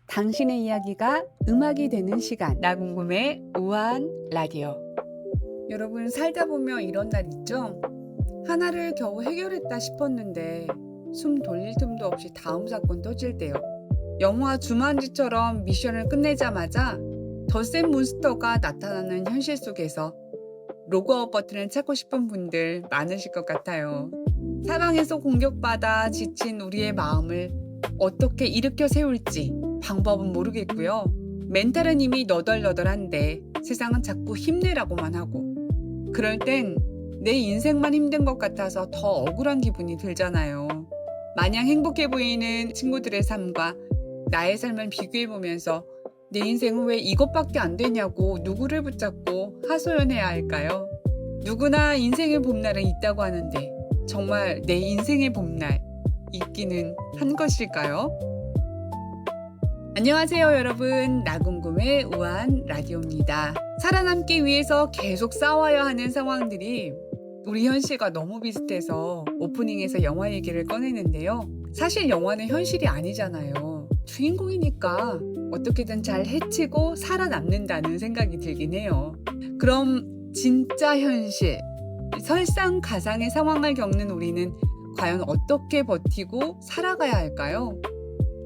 당신의 이야기가 음악이 되는 시간. 나 궁금해 우아한 라디오. 여러분, 살다 보면 이런 날 있죠? 하나를 겨우 해결했다 싶었는데 숨 돌릴 틈도 없이 다음 사건 터질 때요. 영화 주만지처럼 미션을 끝내자마자 더 센 몬스터가 나타나는 현실 속에서 로그아웃 버튼을 찾고 싶은 분들 많으실 것 같아요. 사방에서 공격받아 지친 우리의 마음을 어떻게 일으켜 세울지 방법은 모르겠고요. 멘탈은 이미 너덜너덜한데 세상은 자꾸 힘내라고만 하고, 그럴 땐 내 인생만 힘든 것 같아서 더 억울한 기분이 들잖아요. 마냥 행복해 보이는 친구들의 삶과 나의 삶을 비교해보면서 내 인생은 왜 이것밖에 안 되냐고 누구를 붙잡고 하소연해야 할까요? 누구나 인생의 봄날은 있다고 하는데 정말 내 인생의 봄날 있기는 한 것일까요? 안녕하세요 여러분, 나 궁금해 우아한 라디오입니다. 살아남기 위해서 계속 싸워야 하는 상황들이 우리 현실과 너무 비슷해서 오프닝에서 영화 얘기를 꺼내는데요. 사실 영화는 현실이 아니잖아요. 주인공이니까 어떻게든 잘 해치고 살아남는다는 생각이 들긴 해요. 그럼 진짜 현실, 설상가상의 상황을 겪는 우리는 과연 어떻게 버티고 살아가야 할까요?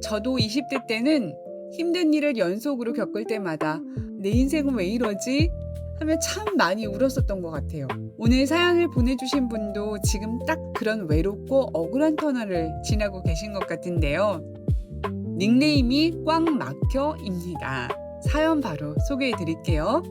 저도 20대 때는 힘든 일을 연속으로 겪을 때마다 내 인생은 왜 이러지? 하며 참 많이 울었었던 것 같아요. 오늘 사연을 보내주신 분도 지금 딱 그런 외롭고 억울한 터널을 지나고 계신 것 같은데요. 닉네임이 꽉 막혀입니다. 사연 바로 소개해 드릴게요.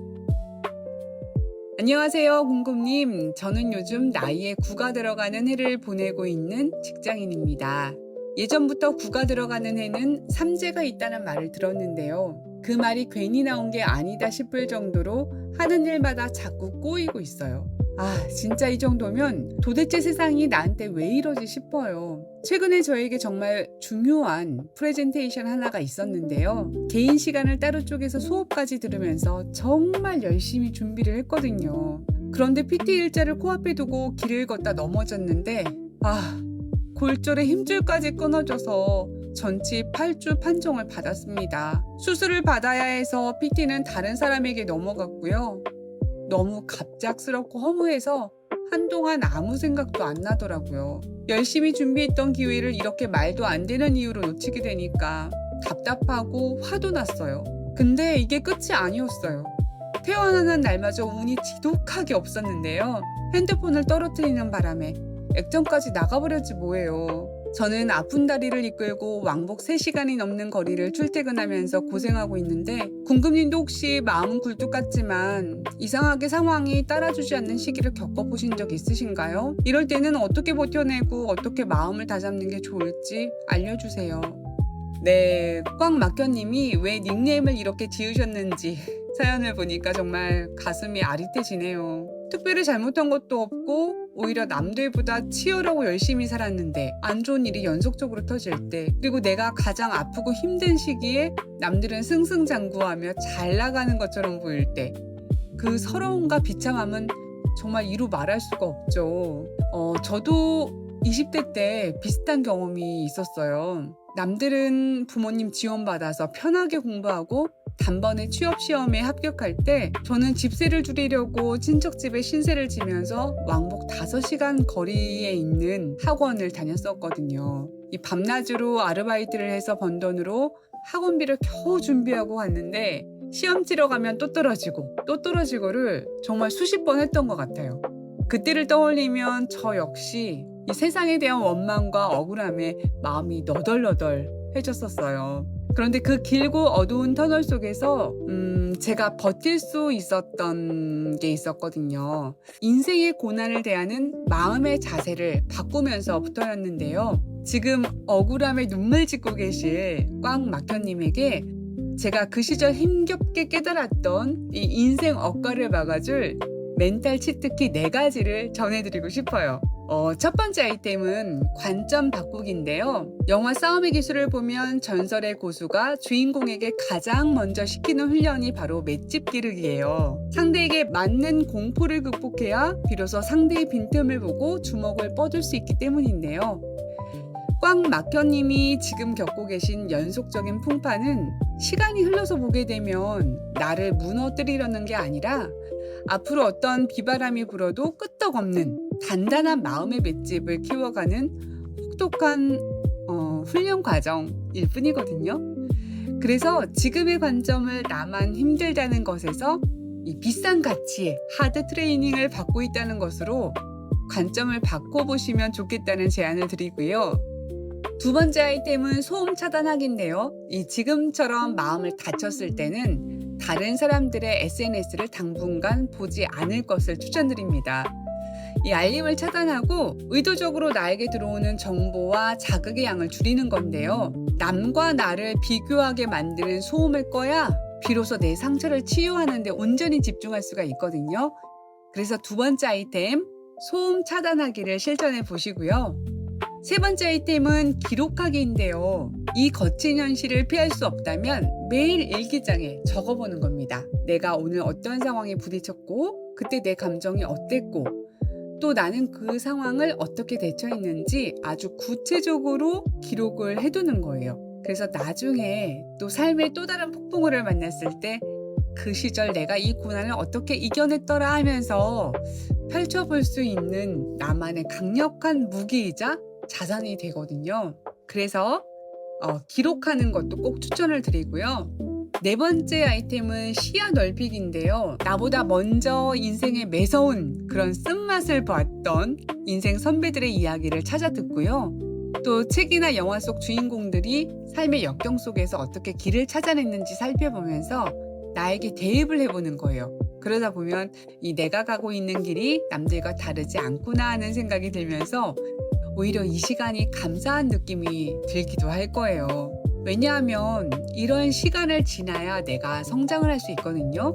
안녕하세요 궁금님. 저는 요즘 나이에 9가 들어가는 해를 보내고 있는 직장인입니다. 예전부터 9가 들어가는 해는 삼재가 있다는 말을 들었는데요. 그 말이 괜히 나온 게 아니다 싶을 정도로 하는 일마다 자꾸 꼬이고 있어요. 진짜 이 정도면 도대체 세상이 나한테 왜 이러지 싶어요. 최근에 저에게 정말 중요한 프레젠테이션 하나가 있었는데요. 개인 시간을 따로 쪼개서 수업까지 들으면서 정말 열심히 준비를 했거든요. 그런데 PT 일자를 코앞에 두고 길을 걷다 넘어졌는데 골절에 힘줄까지 끊어져서 전치 8주 판정을 받았습니다. 수술을 받아야 해서 PT는 다른 사람에게 넘어갔고요. 너무 갑작스럽고 허무해서 한동안 아무 생각도 안 나더라고요. 열심히 준비했던 기회를 이렇게 말도 안 되는 이유로 놓치게 되니까 답답하고 화도 났어요. 근데 이게 끝이 아니었어요. 퇴원하는 날마저 운이 지독하게 없었는데요. 핸드폰을 떨어뜨리는 바람에 액정까지 나가버렸지 뭐예요. 저는 아픈 다리를 이끌고 왕복 3시간이 넘는 거리를 출퇴근하면서 고생하고 있는데, 궁금님도 혹시 마음은 굴뚝 같지만 이상하게 상황이 따라주지 않는 시기를 겪어보신 적 있으신가요? 이럴 때는 어떻게 버텨내고 어떻게 마음을 다잡는 게 좋을지 알려주세요. 네, 꽉 막혀님이 왜 닉네임을 이렇게 지으셨는지 사연을 보니까 정말 가슴이 아릿해지네요. 특별히 잘못한 것도 없고 오히려 남들보다 치열하고 열심히 살았는데 안 좋은 일이 연속적으로 터질 때, 그리고 내가 가장 아프고 힘든 시기에 남들은 승승장구하며 잘 나가는 것처럼 보일 때, 그 서러움과 비참함은 정말 이루 말할 수가 없죠. 저도 20대 때 비슷한 경험이 있었어요. 남들은 부모님 지원받아서 편하게 공부하고 단번에 취업시험에 합격할 때, 저는 집세를 줄이려고 친척집에 신세를 지면서 왕복 5시간 거리에 있는 학원을 다녔었거든요. 이 밤낮으로 아르바이트를 해서 번 돈으로 학원비를 겨우 준비하고 갔는데, 시험 치러 가면 또 떨어지고 또 떨어지고를 정말 수십 번 했던 것 같아요. 그때를 떠올리면 저 역시 이 세상에 대한 원망과 억울함에 마음이 너덜너덜해졌었어요. 그런데 그 길고 어두운 터널 속에서 제가 버틸 수 있었던 게 있었거든요. 인생의 고난을 대하는 마음의 자세를 바꾸면서부터였는데요. 지금 억울함에 눈물 짓고 계실 꽉 막혀님에게 제가 그 시절 힘겹게 깨달았던 이 인생 억가를 막아줄 멘탈 치트키 4가지를 전해드리고 싶어요. 첫 번째 아이템은 관점 바꾸기인데요. 영화 싸움의 기술을 보면 전설의 고수가 주인공에게 가장 먼저 시키는 훈련이 바로 맷집 기르기예요. 상대에게 맞는 공포를 극복해야 비로소 상대의 빈틈을 보고 주먹을 뻗을 수 있기 때문인데요. 꽉 막혀님이 지금 겪고 계신 연속적인 풍파는 시간이 흘러서 보게 되면 나를 무너뜨리려는 게 아니라 앞으로 어떤 비바람이 불어도 끄떡없는 단단한 마음의 맷집을 키워가는 혹독한 훈련 과정일 뿐이거든요. 그래서 지금의 관점을 나만 힘들다는 것에서 이 비싼 가치의 하드 트레이닝을 받고 있다는 것으로 관점을 바꿔보시면 좋겠다는 제안을 드리고요. 두 번째 아이템은 소음 차단하기인데요. 이 지금처럼 마음을 다쳤을 때는 다른 사람들의 SNS를 당분간 보지 않을 것을 추천드립니다. 이 알림을 차단하고 의도적으로 나에게 들어오는 정보와 자극의 양을 줄이는 건데요. 남과 나를 비교하게 만드는 소음을 꺼야 비로소 내 상처를 치유하는 데 온전히 집중할 수가 있거든요. 그래서 두 번째 아이템, 소음 차단하기를 실천해 보시고요. 세 번째 아이템은 기록하기인데요. 이 거친 현실을 피할 수 없다면 매일 일기장에 적어보는 겁니다. 내가 오늘 어떤 상황에 부딪혔고 그때 내 감정이 어땠고 또 나는 그 상황을 어떻게 대처했는지 아주 구체적으로 기록을 해두는 거예요. 그래서 나중에 또 삶의 또 다른 폭풍우를 만났을 때 그 시절 내가 이 고난을 어떻게 이겨냈더라 하면서 펼쳐볼 수 있는 나만의 강력한 무기이자 자산이 되거든요. 그래서 기록하는 것도 꼭 추천을 드리고요. 네 번째 아이템은 시야 넓히기인데요. 나보다 먼저 인생의 매서운 그런 쓴맛을 봤던 인생 선배들의 이야기를 찾아 듣고요. 또 책이나 영화 속 주인공들이 삶의 역경 속에서 어떻게 길을 찾아냈는지 살펴보면서 나에게 대입을 해보는 거예요. 그러다 보면 이 내가 가고 있는 길이 남들과 다르지 않구나 하는 생각이 들면서 오히려 이 시간이 감사한 느낌이 들기도 할 거예요. 왜냐하면 이런 시간을 지나야 내가 성장을 할 수 있거든요.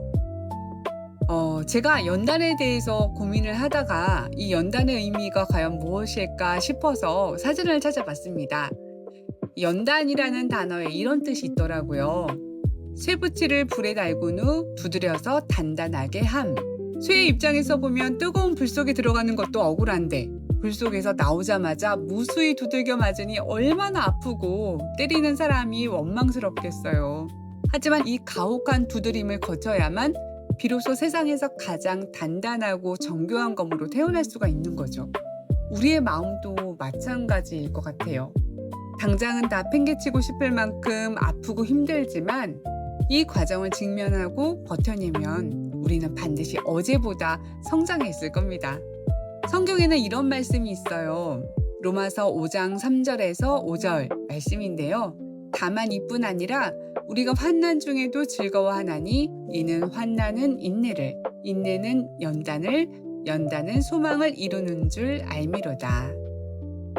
제가 연단에 대해서 고민을 하다가 이 연단의 의미가 과연 무엇일까 싶어서 사전을 찾아봤습니다. 연단이라는 단어에 이런 뜻이 있더라고요. 쇠붙이를 불에 달군 후 두드려서 단단하게 함. 쇠의 입장에서 보면 뜨거운 불 속에 들어가는 것도 억울한데 불 속에서 나오자마자 무수히 두들겨 맞으니 얼마나 아프고 때리는 사람이 원망스럽겠어요. 하지만 이 가혹한 두드림을 거쳐야만 비로소 세상에서 가장 단단하고 정교한 검으로 태어날 수가 있는 거죠. 우리의 마음도 마찬가지일 것 같아요. 당장은 다 팽개치고 싶을 만큼 아프고 힘들지만 이 과정을 직면하고 버텨내면 우리는 반드시 어제보다 성장했을 겁니다. 성경에는 이런 말씀이 있어요. 로마서 5장 3절에서 5절 말씀인데요. 다만 이뿐 아니라 우리가 환난 중에도 즐거워하나니 이는 환난은 인내를, 인내는 연단을, 연단은 소망을 이루는 줄 알미로다.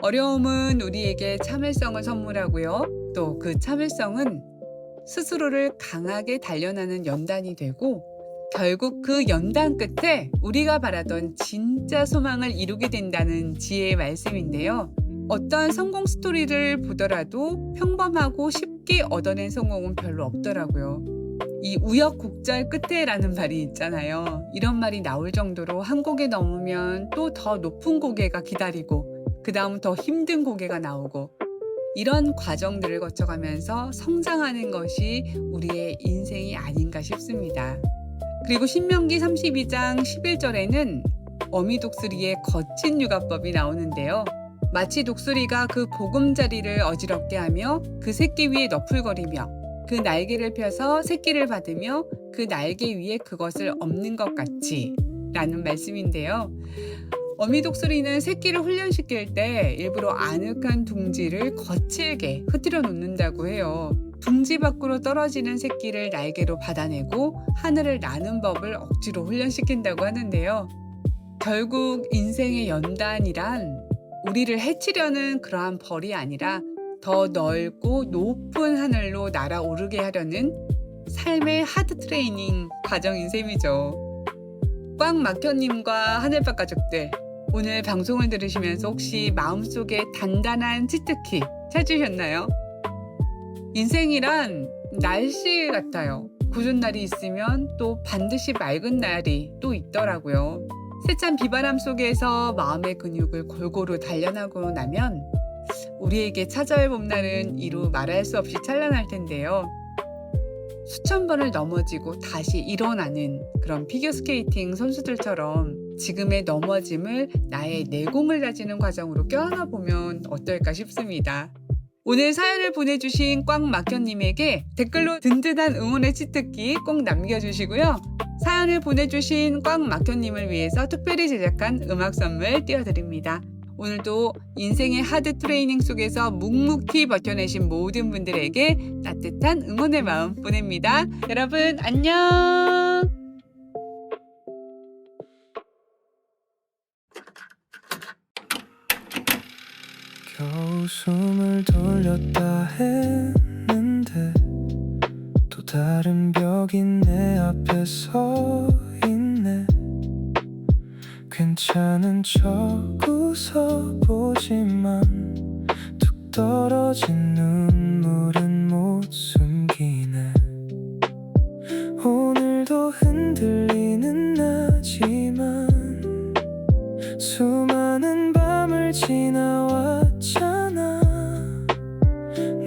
어려움은 우리에게 참을성을 선물하고요. 또 그 참을성은 스스로를 강하게 단련하는 연단이 되고 결국 그 연단 끝에 우리가 바라던 진짜 소망을 이루게 된다는 지혜의 말씀인데요. 어떠한 성공 스토리를 보더라도 평범하고 쉽게 얻어낸 성공은 별로 없더라고요. 이 우여곡절 끝에라는 말이 있잖아요. 이런 말이 나올 정도로 한 고개 넘으면 또 더 높은 고개가 기다리고 그 다음 더 힘든 고개가 나오고 이런 과정들을 거쳐가면서 성장하는 것이 우리의 인생이 아닌가 싶습니다. 그리고 신명기 32장 11절에는 어미 독수리의 거친 육아법이 나오는데요. 마치 독수리가 그 보금자리를 어지럽게 하며 그 새끼 위에 너풀거리며 그 날개를 펴서 새끼를 받으며 그 날개 위에 그것을 엎는 것 같이 라는 말씀인데요. 어미 독수리는 새끼를 훈련시킬 때 일부러 아늑한 둥지를 거칠게 흐트려 놓는다고 해요. 둥지 밖으로 떨어지는 새끼를 날개로 받아내고 하늘을 나는 법을 억지로 훈련시킨다고 하는데요. 결국 인생의 연단이란 우리를 해치려는 그러한 벌이 아니라 더 넓고 높은 하늘로 날아오르게 하려는 삶의 하드 트레이닝 과정인 셈이죠. 꽉 막혀님과 하늘밭 가족들, 오늘 방송을 들으시면서 혹시 마음속에 단단한 치트키 찾으셨나요? 인생이란 날씨 같아요. 궂은 날이 있으면 또 반드시 맑은 날이 또 있더라고요. 세찬 비바람 속에서 마음의 근육을 골고루 단련하고 나면 우리에게 찾아올 봄날은 이루 말할 수 없이 찬란할 텐데요. 수천 번을 넘어지고 다시 일어나는 그런 피겨스케이팅 선수들처럼 지금의 넘어짐을 나의 내공을 다지는 과정으로 껴안아 보면 어떨까 싶습니다. 오늘 사연을 보내주신 꽉막혀님에게 댓글로 든든한 응원의 치트키 꼭 남겨주시고요. 사연을 보내주신 꽉막혀님을 위해서 특별히 제작한 음악 선물 띄워드립니다. 오늘도 인생의 하드 트레이닝 속에서 묵묵히 버텨내신 모든 분들에게 따뜻한 응원의 마음 보냅니다. 여러분 안녕. 겨우 숨을 돌렸다 했는데 또 다른 벽이 내 앞에 서 있네. 괜찮은 척 웃어보지만 툭 떨어진 눈물은 못 숨기네. 오늘도 흔들리는 나지만 수많은 밤을 지나왔잖아.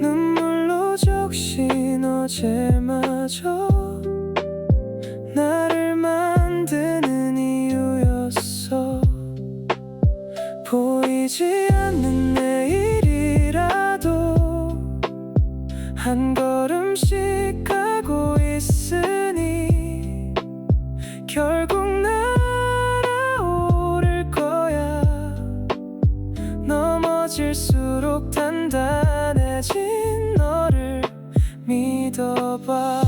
눈물로 적신 어제마저 나를 만드는 이유였어. 보이지 않는 내일이라도 한 걸음씩 가고 있으니 결국 날아오를 거야. 넘어질수록 단단해진 너를 믿어봐.